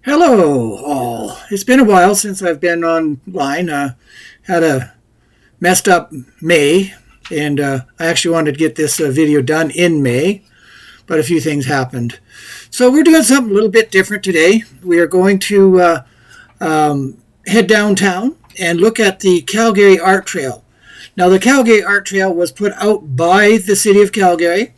Hello, all. It's been a while since I've been online. Had a messed up May, and I actually wanted to get this video done in May, but a few things happened. So we're doing something a little bit different today. We are going to head downtown and look at the Calgary Art Trail. Now, the Calgary Art Trail was put out by the city of Calgary.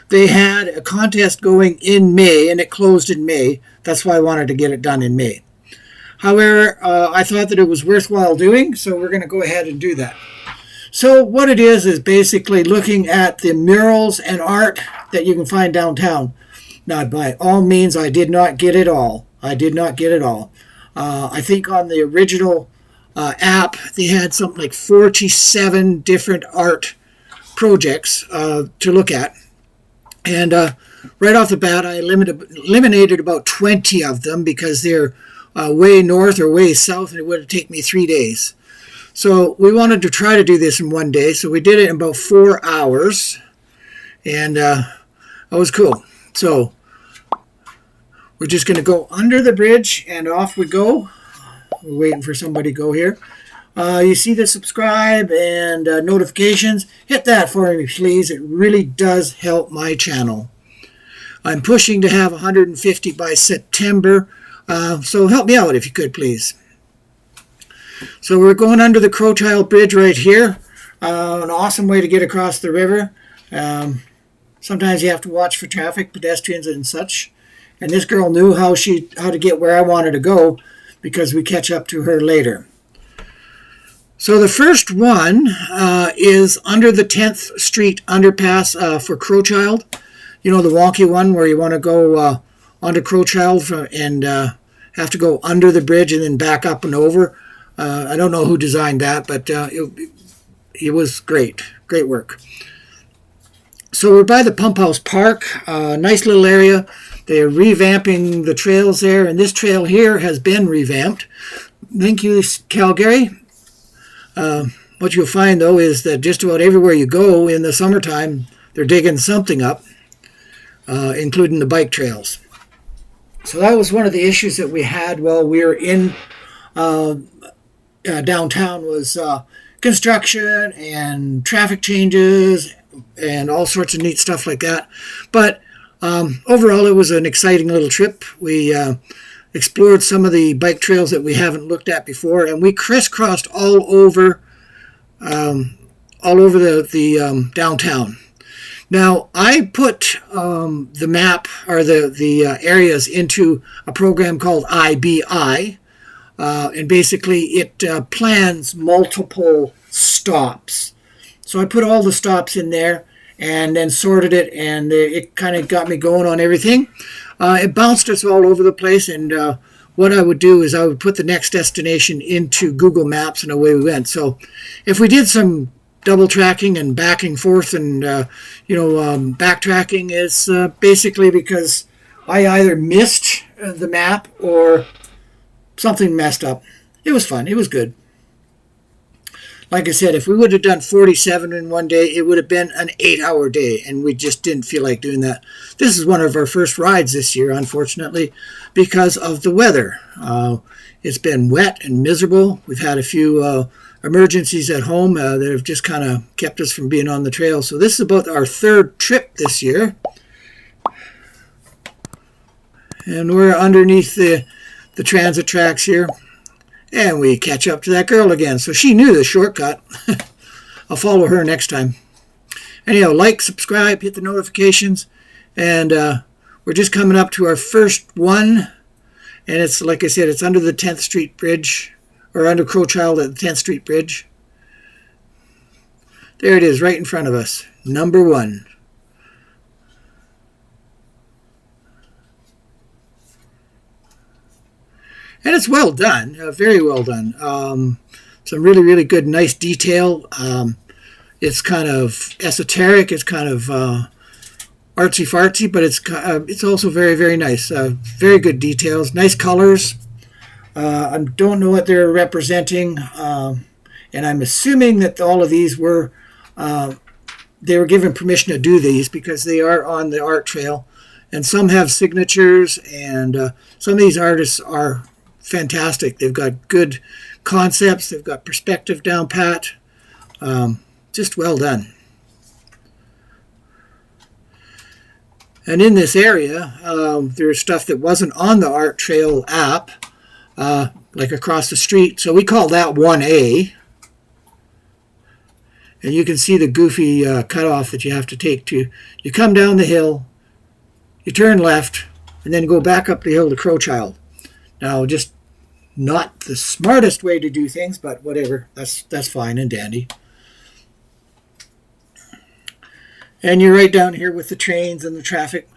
They had a contest going in May, and it closed in May. That's why I wanted to get it done in May. However, I thought that it was worthwhile doing, so we're going to go ahead and do that. So what it is basically looking at the murals and art that you can find downtown. Now, by all means, I did not get it all. I think on the original app, they had something like 47 different art projects to look at. And right off the bat, I eliminated about 20 of them because they're way north or way south, and it would have taken me 3 days. So we wanted to try to do this in one day, so we did it in about 4 hours, and it was cool. So we're just going to go under the bridge, and off we go. We're waiting for somebody to go here. You see the subscribe and notifications. Hit that for me, please. It really does help my channel. I'm pushing to have 150 by September, so help me out if you could, please. So we're going under the Crowchild Bridge right here. An awesome way to get across the river. Sometimes you have to watch for traffic, pedestrians and such. And this girl knew how to get where I wanted to go because we catch up to her later. So the first one is under the 10th Street underpass for Crowchild. You know, the wonky one where you want to go onto Crowchild and have to go under the bridge and then back up and over. I don't know who designed that, but it was great. Great work. So we're by the Pump House Park. Nice little area. They're revamping the trails there, and this trail here has been revamped. Thank you, Calgary. What you'll find, though, is that just about everywhere you go in the summertime, they're digging something up, including the bike trails. So that was one of the issues that we had while we were in downtown was construction and traffic changes and all sorts of neat stuff like that. But overall, it was an exciting little trip. We explored some of the bike trails that we haven't looked at before, and we crisscrossed all over the downtown. Now, I put the map or the areas into a program called IBI, and basically it plans multiple stops. So I put all the stops in there and then sorted it, and it kind of got me going on everything. It bounced us all over the place, and what I would do is I would put the next destination into Google Maps, and away we went. So if we did some double tracking and backing forth and backtracking, it's basically because I either missed the map or something messed up. It was fun. It was good. Like I said, if we would have done 47 in one day, it would have been an 8-hour day, and we just didn't feel like doing that. This is one of our first rides this year, unfortunately, because of the weather. It's been wet and miserable. We've had a few emergencies at home that have just kind of kept us from being on the trail. So this is about our third trip this year. And we're underneath the transit tracks here. And we catch up to that girl again. So she knew the shortcut. I'll follow her next time. Anyhow, like, subscribe, hit the notifications. And we're just coming up to our first one. And it's, like I said, it's under the 10th Street Bridge. Or under Crowchild at the 10th Street Bridge. There it is, right in front of us. Number 1. And it's well done, very well done. Some really, really good, nice detail. It's kind of esoteric. It's kind of artsy-fartsy, but it's also very, very nice. Very good details, nice colors. I don't know what they're representing, and I'm assuming that all of these were they were given permission to do these because they are on the art trail. and some have signatures, and some of these artists are fantastic. They've got good concepts, they've got perspective down pat, just well done. And in this area, there's stuff that wasn't on the Art Trail app, like across the street. So we call that 1A. And you can see the goofy cutoff that you have to take to. You come down the hill, you turn left, and then go back up the hill to Crowchild. Now, just not the smartest way to do things, but whatever. That's fine and dandy. And you're right down here with the trains and the traffic.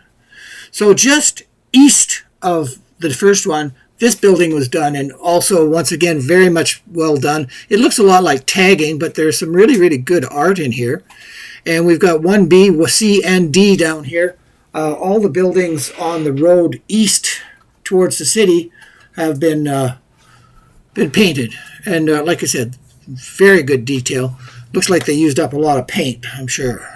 So just east of the first one, this building was done, and also, once again, very much well done. It looks a lot like tagging, but there's some really, really good art in here. And we've got 1B, C, and D down here. All the buildings on the road east towards the city have been painted. And like I said, very good detail. Looks like they used up a lot of paint, I'm sure.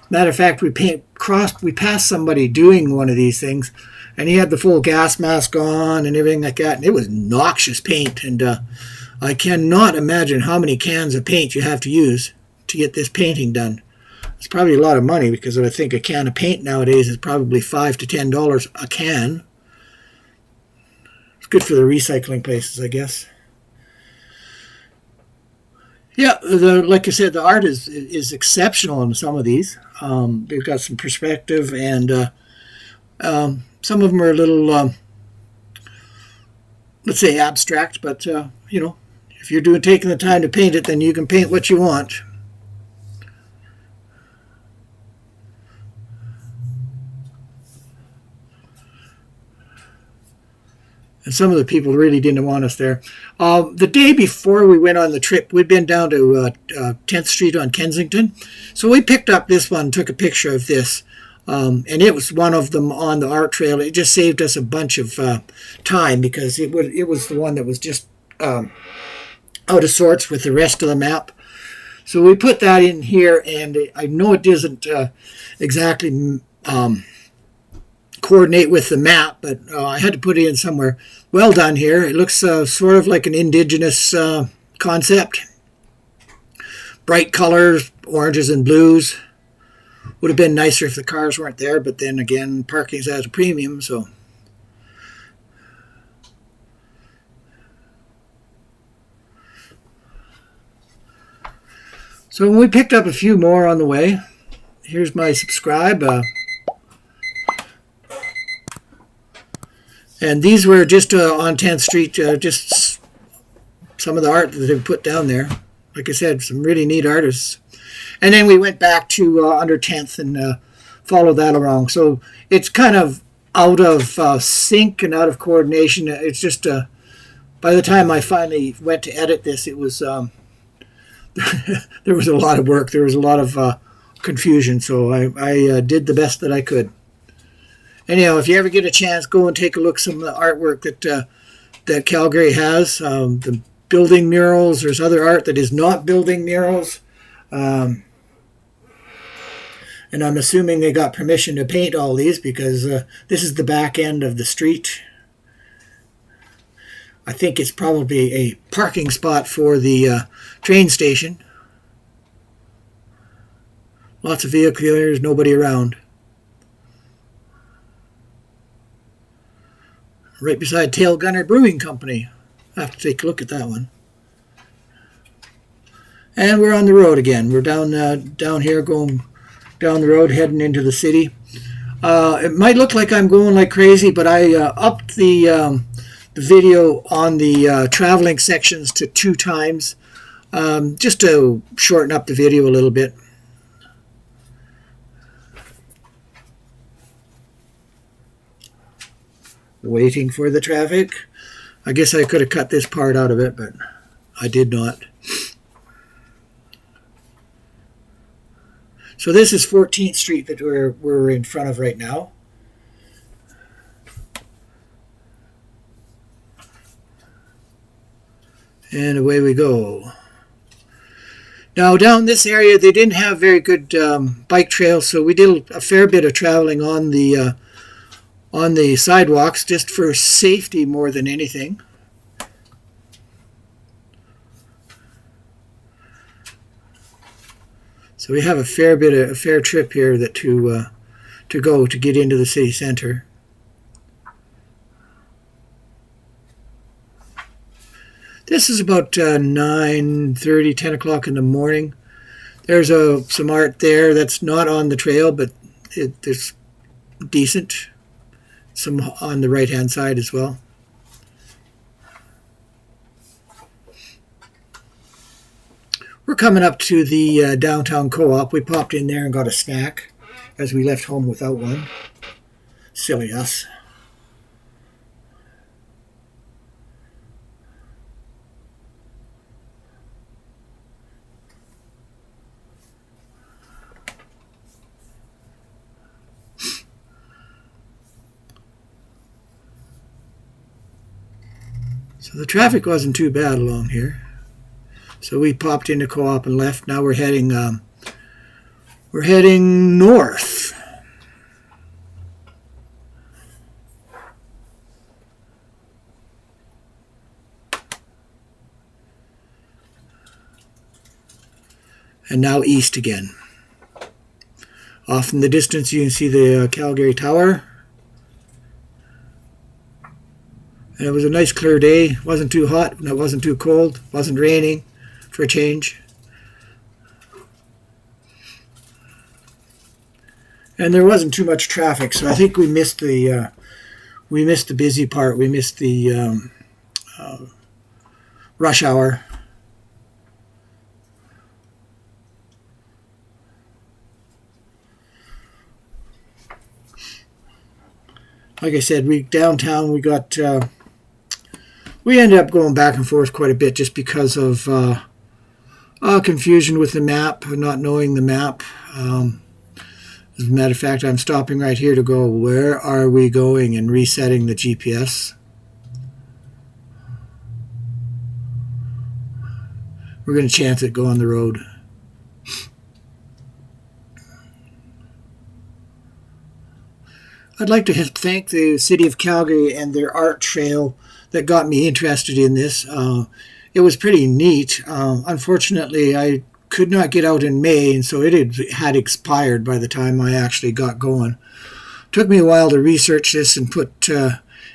Matter of fact, we passed somebody doing one of these things, and he had the full gas mask on and everything like that, and it was noxious paint. And I cannot imagine how many cans of paint you have to use to get this painting done. It's probably a lot of money, because I think a can of paint nowadays is probably $5 to $10 a can. It's good for the recycling places, I guess. Yeah, like I said, the art is exceptional in some of these. They've got some perspective, and some of them are a little, let's say, abstract. But you know, if you're taking the time to paint it, then you can paint what you want. And some of the people really didn't want us there. The day before we went on the trip, we'd been down to 10th Street on Kensington. So we picked up this one, took a picture of this. And it was one of them on the art trail. It just saved us a bunch of time, because it was the one that was just out of sorts with the rest of the map. So we put that in here, and I know it doesn't exactly coordinate with the map, but I had to put it in somewhere. Well done here. It looks sort of like an indigenous concept. Bright colors, oranges and blues. Would have been nicer if the cars weren't there, but then again, parking's at a premium, so. So we picked up a few more on the way. Here's my subscribe. And these were just on 10th Street, just some of the art that they put down there. Like I said, some really neat artists. And then we went back to under 10th and followed that along. So it's kind of out of sync and out of coordination. It's just, by the time I finally went to edit this, it was, there was a lot of work. There was a lot of confusion. So I did the best that I could. Anyhow, if you ever get a chance, go and take a look at some of the artwork that Calgary has. The building murals. There's other art that is not building murals. And I'm assuming they got permission to paint all these, because this is the back end of the street. I think it's probably a parking spot for the train station. Lots of vehicles, nobody around. Right beside Tail Gunner Brewing Company. I have to take a look at that one. And we're on the road again. We're down here, going down the road, heading into the city. It might look like I'm going like crazy, but I upped the video on the traveling sections to 2 times, just to shorten up the video a little bit. Waiting for the traffic. I guess I could have cut this part out of it, but I did not. So this is 14th Street that we're in front of right now. And away we go. Now, down this area, they didn't have very good bike trails, so we did a fair bit of traveling on the sidewalks, just for safety more than anything. So we have a fair trip here that to go to get into the city center. This is about 9:30, 10 o'clock in the morning. There's some art there that's not on the trail, but it's decent. Some on the right-hand side as well. We're coming up to the downtown co-op. We popped in there and got a snack as we left home without one. Silly us. So the traffic wasn't too bad along here. So we popped into co-op and left. Now we're heading north. And now east again. Off in the distance you can see the Calgary Tower. And it was a nice clear day. It wasn't too hot, and it wasn't too cold. It wasn't raining for a change. And there wasn't too much traffic, so I think we missed the busy part. We missed the rush hour. Like I said, downtown we got. We ended up going back and forth quite a bit just because of confusion with the map, not knowing the map. As a matter of fact, I'm stopping right here to go, where are we going, and resetting the GPS. We're going to chance it, go on the road. I'd like to thank the City of Calgary and their art trail that got me interested in this. It was pretty neat. Unfortunately, I could not get out in May, and so it had expired by the time I actually got going. It took me a while to research this and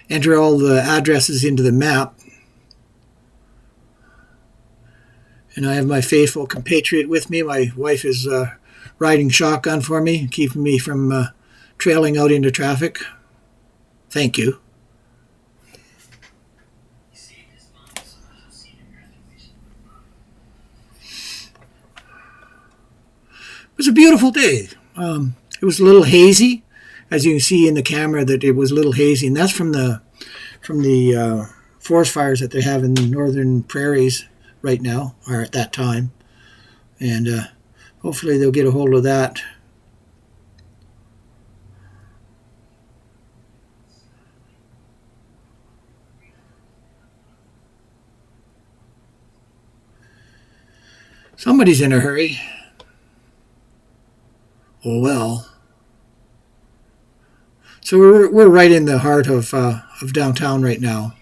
enter all the addresses into the map. And I have my faithful compatriot with me. My wife is riding shotgun for me, keeping me from trailing out into traffic. Thank you. It was a beautiful day. It was a little hazy, as you can see in the camera that it was a little hazy, and that's from the forest fires that they have in the northern prairies right now, or at that time, and hopefully they'll get a hold of that. Somebody's in a hurry. Oh well. So we're right in the heart of downtown right now.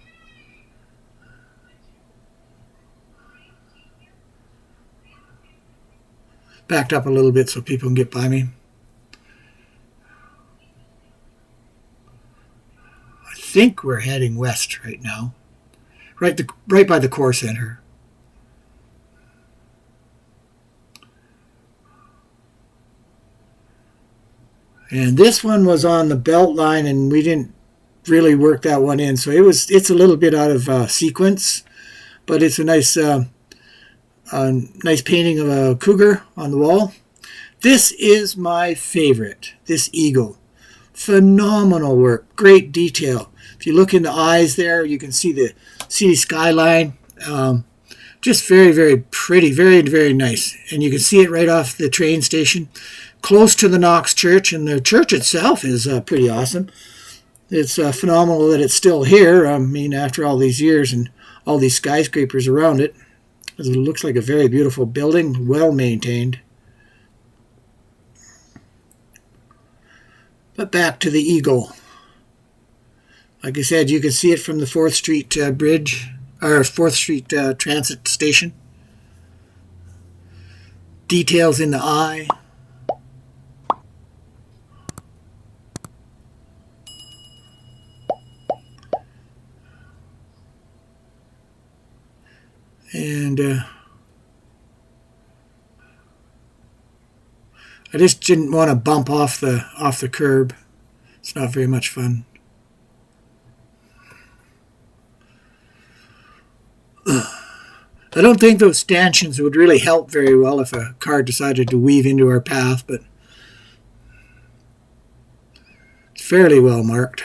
Backed up a little bit so people can get by me. I think we're heading west right now. Right by the Core Center. And this one was on the belt line, and we didn't really work that one in, so it's a little bit out of sequence, but it's a nice painting of a cougar on the wall. This is my favorite. This eagle, phenomenal work, great detail. If you look in the eyes there, you can see the city skyline. Just very, very pretty, very, very nice, and you can see it right off the train station. Close to the Knox Church, and the church itself is pretty awesome. It's phenomenal that it's still here. I mean, after all these years and all these skyscrapers around it. It looks like a very beautiful building, well maintained. But back to the Eagle. Like I said, you can see it from the 4th Street Bridge, or 4th Street Transit Station. Details in the eye. And I just didn't want to bump off the curb. It's not very much fun. I don't think those stanchions would really help very well if a car decided to weave into our path, but it's fairly well marked.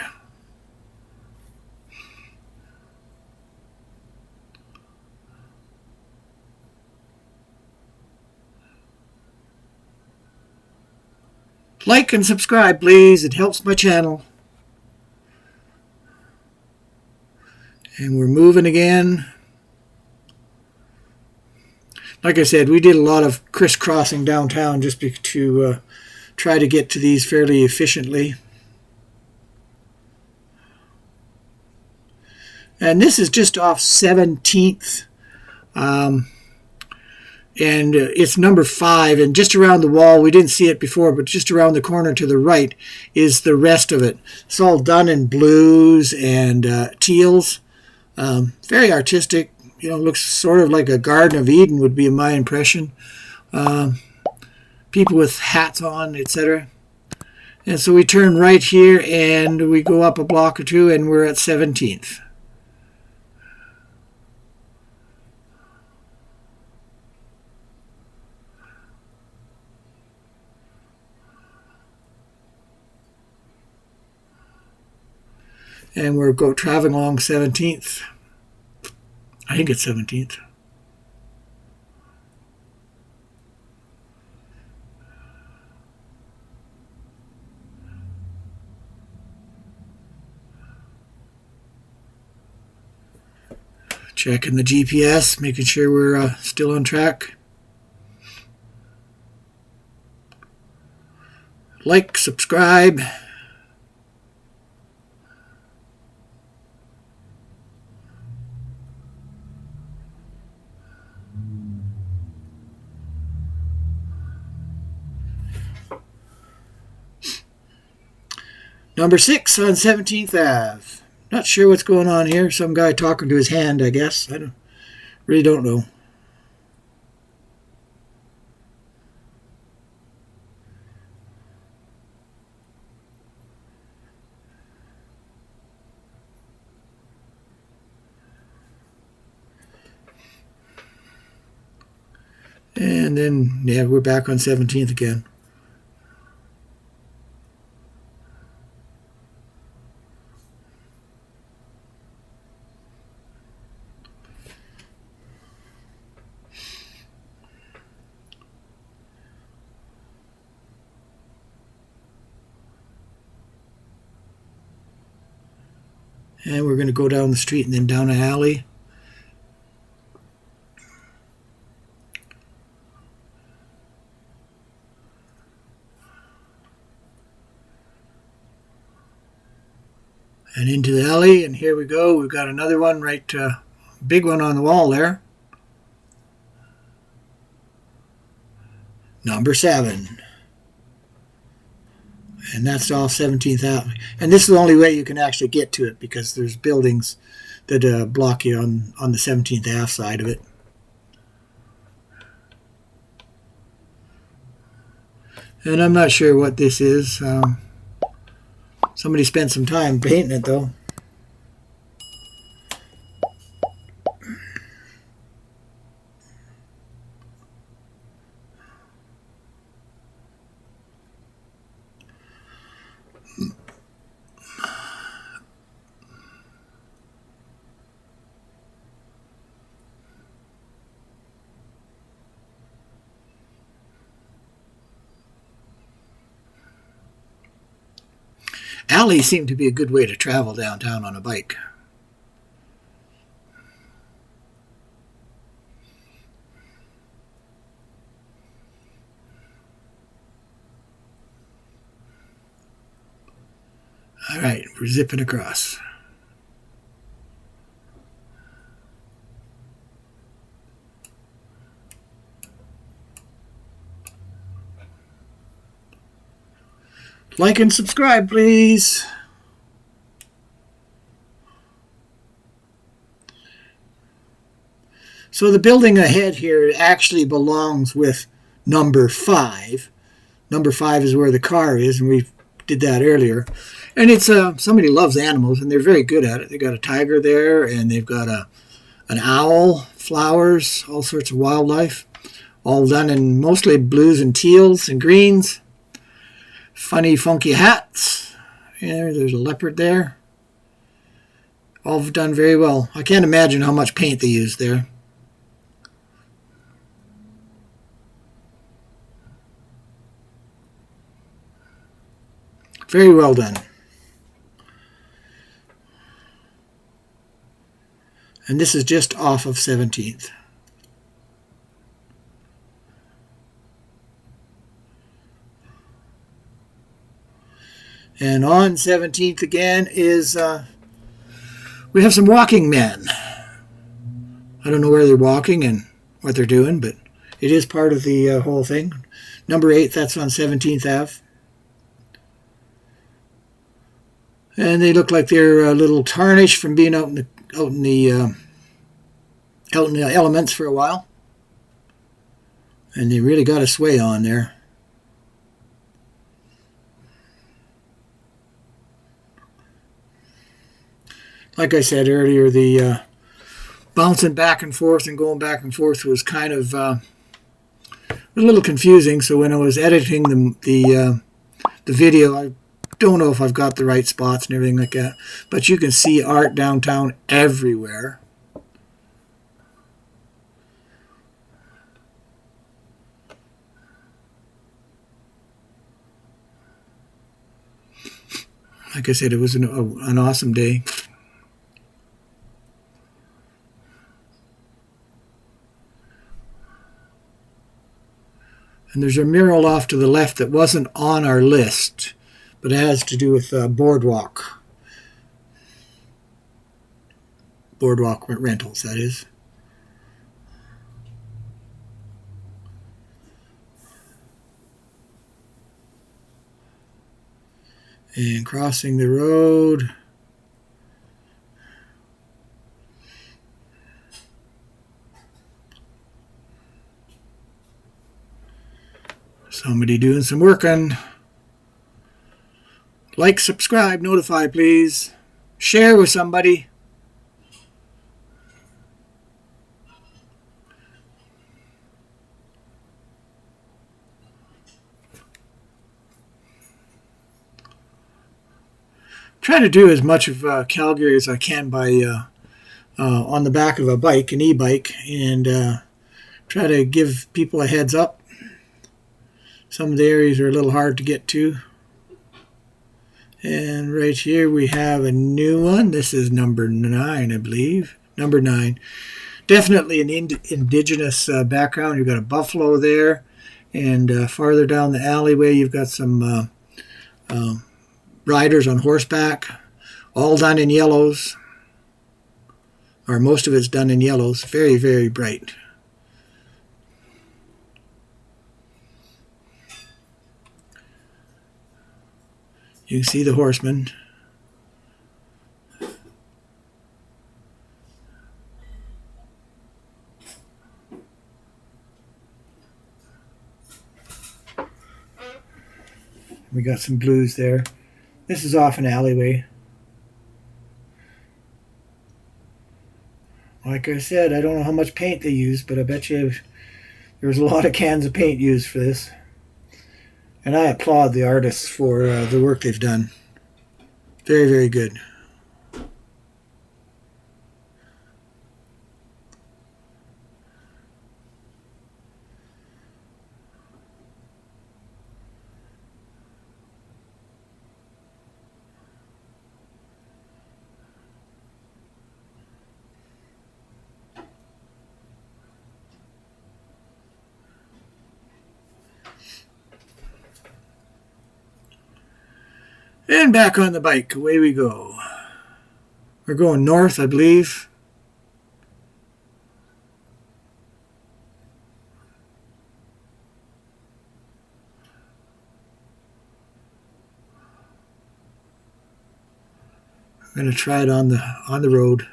Like and subscribe, please. It helps my channel. And we're moving again. Like I said, we did a lot of crisscrossing downtown just to try to get to these fairly efficiently. And this is just off 17th. And it's number 5, and just around the wall, we didn't see it before, but just around the corner to the right is the rest of it. It's all done in blues and teals. Very artistic. You know, looks sort of like a Garden of Eden would be my impression. People with hats on, etc. And so we turn right here, and we go up a block or two, and we're at 17th. And we're traveling along 17th. I think it's 17th. Checking the GPS, making sure we're still on track. Like, subscribe. Number 6 on 17th Ave. Not sure what's going on here. Some guy talking to his hand, I guess. I really don't know. And then, yeah, we're back on 17th again. And we're going to go down the street and then down an alley. And into the alley, and here we go. We've got another one right, big one on the wall there. Number 7. And that's off 17th Avenue. And this is the only way you can actually get to it because there's buildings that block you on the 17th Ave side of it. And I'm not sure what this is. Somebody spent some time painting it, though. Alleys seem to be a good way to travel downtown on a bike. All right, we're zipping across. Like and subscribe, please. So the building ahead here actually belongs with number 5. Number 5 is where the car is, and we did that earlier. And it's somebody loves animals, and they're very good at it. They got a tiger there, and they've got an owl, flowers, all sorts of wildlife, all done in mostly blues and teals and greens. Funny, funky hats. Yeah, there's a leopard there. All done very well. I can't imagine how much paint they used there. Very well done. And this is just off of 17th. And on 17th again is, we have some walking men. I don't know where they're walking and what they're doing, but it is part of the whole thing. Number 8, that's on 17th Ave. And they look like they're a little tarnished from being out in the elements for a while. And they really got a sway on there. Like I said earlier, the bouncing back and forth and going back and forth was kind of a little confusing. So when I was editing the video, I don't know if I've got the right spots and everything like that. But you can see art downtown everywhere. Like I said, it was an awesome day. And there's a mural off to the left that wasn't on our list, but it has to do with boardwalk. Boardwalk rentals, that is. And crossing the road. Somebody doing some working. Like, subscribe, notify, please. Share with somebody. Try to do as much of Calgary as I can by on the back of a bike, an e-bike, and try to give people a heads up. Some of the areas are a little hard to get to. And right here we have a new one. This is number 9, I believe. Number 9. Definitely an indigenous background. You've got a buffalo there. And farther down the alleyway you've got some riders on horseback. All done in yellows. Or most of it's done in yellows. Very, very bright. You can see the horsemen. We got some blues there. This is off an alleyway. Like I said, I don't know how much paint they used, but I bet you there was a lot of cans of paint used for this. And I applaud the artists for the work they've done. Very, very good. And back on the bike, away we go. We're going north, I believe. I'm going to try it on the road.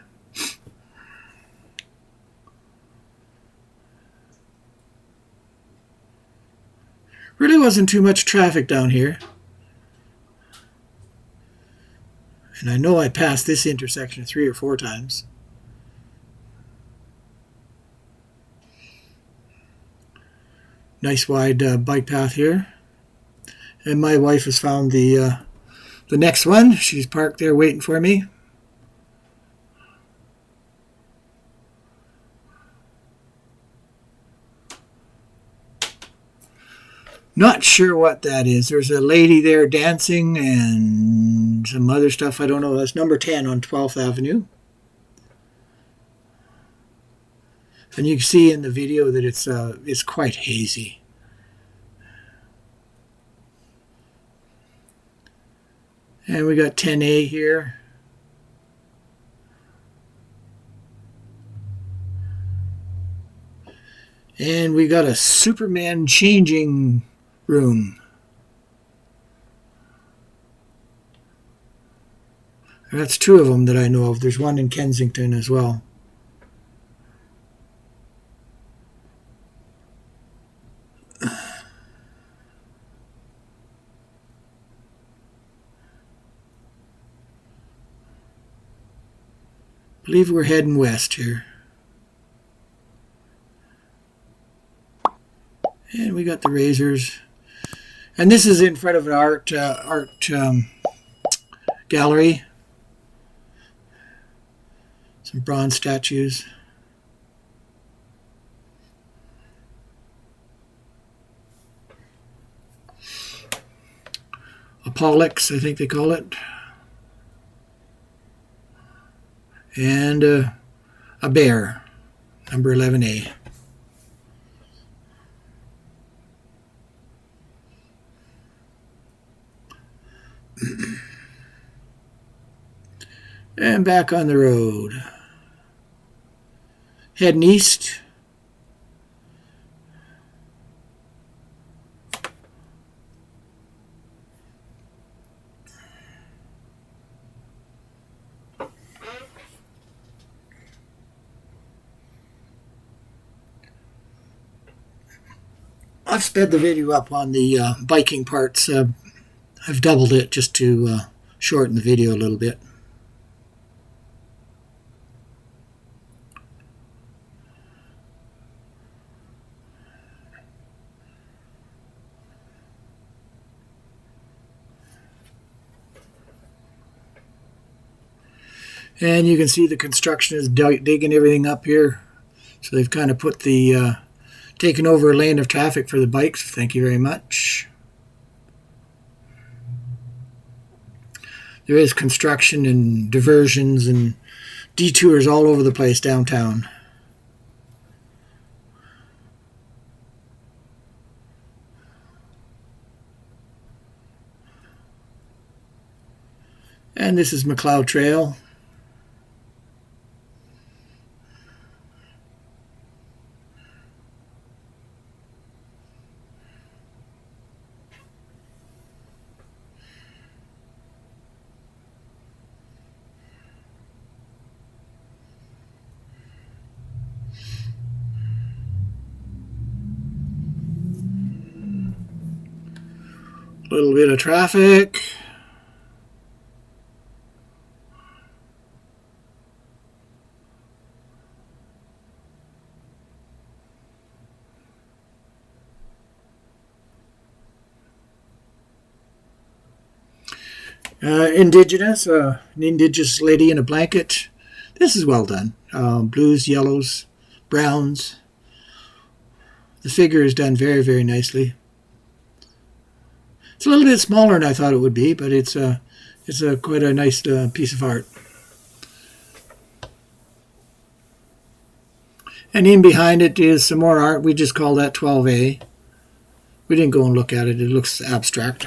Really wasn't too much traffic down here. And I know I passed this intersection 3 or 4 times. Nice wide bike path here. And my wife has found the next one. She's parked there waiting for me. Not sure what that is. There's a lady there dancing and some other stuff. I don't know. That's number 10 on 12th Avenue. And you can see in the video that it's quite hazy. And we got 10A here. And we got a Superman changing room. That's 2 of them that I know of. There's one in Kensington as well. I believe we're heading west here. And we got the razors. And this is in front of an art gallery. Some bronze statues. Apollox, I think they call it. And a bear, number 11A. And back on the road. Heading east. I've sped the video up on the biking parts. I've doubled it just to shorten the video a little bit. And you can see the construction is digging everything up here. So they've kind of put the, taken over a lane of traffic for the bikes. Thank you very much. There is construction and diversions and detours all over the place downtown. And this is McLeod Trail. A little bit of traffic. Indigenous, an indigenous lady in a blanket. This is well done. Blues, yellows, browns. The figure is done very, very nicely. It's a little bit smaller than I thought it would be, but it's quite a nice piece of art. And in behind it is some more art. We just call that 12A. We didn't go and look at it. It looks abstract.